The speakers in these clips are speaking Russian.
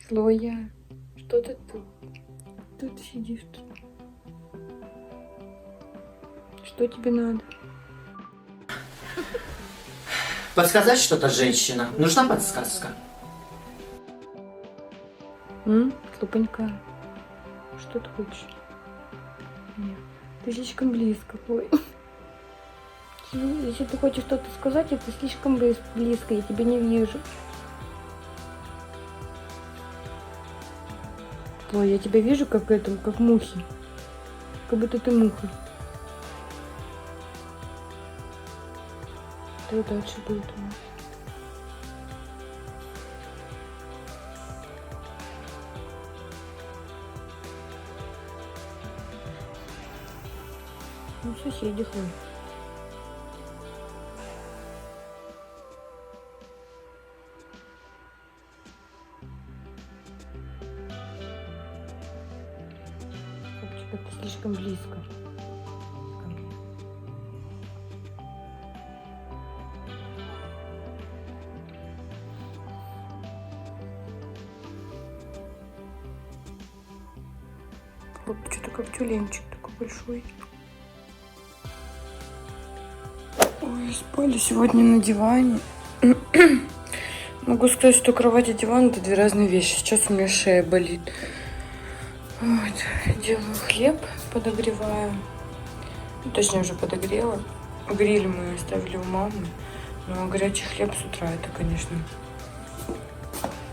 Хлоя, что ты тут сидишь? Что тебе надо? Подсказать что-то, женщина? Нужна подсказка? Хлопонька, что ты хочешь? Нет, ты слишком близко, Хлоя. Если ты хочешь что-то сказать, это слишком близко, я тебя не вижу. Хлоя, я тебя вижу как мухи. Как будто ты муха. Что дальше будет у нас? Ну, соседи, Хлоя. Это слишком близко ко мне. Вот что-то как тюленчик такой большой. Ой, спали сегодня на диване. Могу сказать, что кровать и диван — это две разные вещи. Сейчас у меня шея болит. Вот. Делаю хлеб, подогреваю. Ну, точнее, уже подогрела. Гриль мы оставили у мамы. Но горячий хлеб с утра — это, конечно,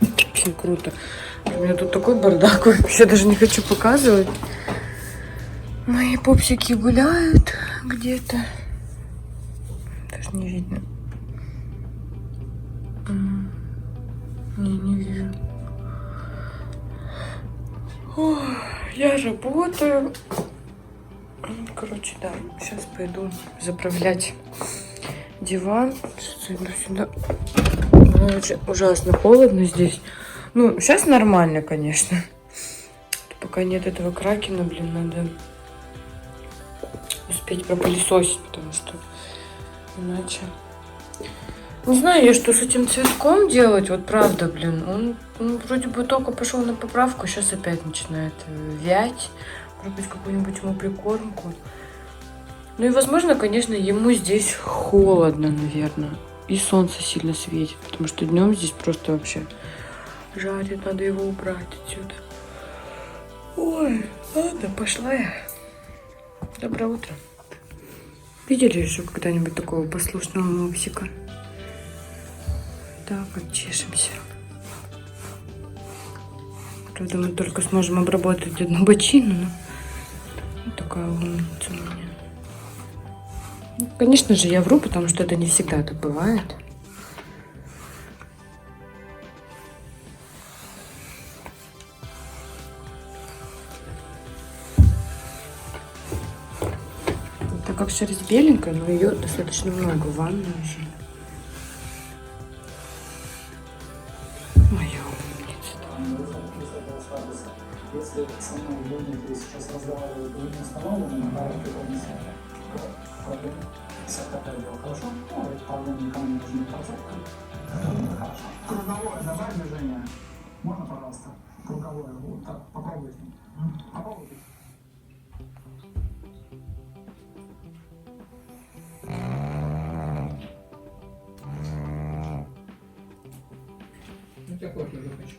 очень круто. У меня тут такой бардак, вообще даже не хочу показывать. Мои пупсики гуляют где-то. Даже не видно. Не вижу. Ой, я работаю. Короче, да, сейчас пойду заправлять диван. Сейчас иду сюда. Очень ужасно холодно здесь. Ну, сейчас нормально, конечно. Пока нет этого кракена, блин, надо успеть пропылесосить, потому что иначе... Не знаю я, что с этим цветком делать, вот правда, блин. Он вроде бы только пошел на поправку, сейчас опять начинает вять. Может быть, какую-нибудь ему прикормку. Ну и, возможно, конечно, ему здесь холодно, наверное. И солнце сильно светит, потому что днем здесь просто вообще жарит. Надо его убрать отсюда. Ой, ладно, пошла я. Доброе утро. Видели еще когда-нибудь такого послушного мопсика? Так, отчешемся. Правда, мы только сможем обработать одну бочину, но вот такая умница у меня. Ну, конечно же, я вру, потому что это не всегда так бывает. Так как шерсть беленькая, но ее достаточно много в ванной уже. Моя умница. Если со мной будете сейчас разговаривать, вы не установлены на порядке комиссии, проблем с такое дело, хорошо? Ну, эти проблемы никому не нужны, хорошо? Хорошо. Круговое добавь движение. Можно, пожалуйста? Круговое. Вот так, попробуйте. Попробуйте. Ну, тебя кофе уже хочу.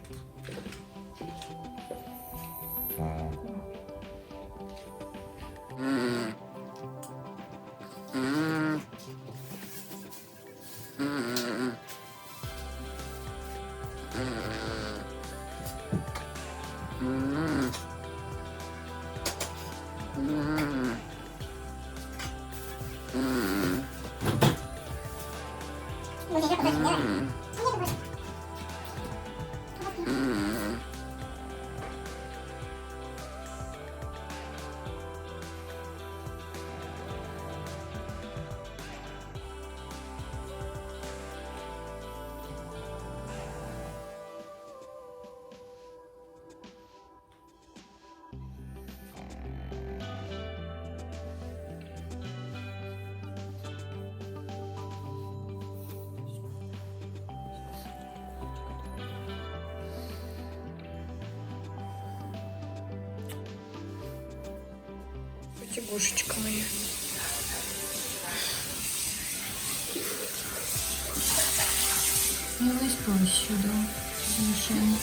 Тягушечка моя. Не выспалась еще, да? Совершенно.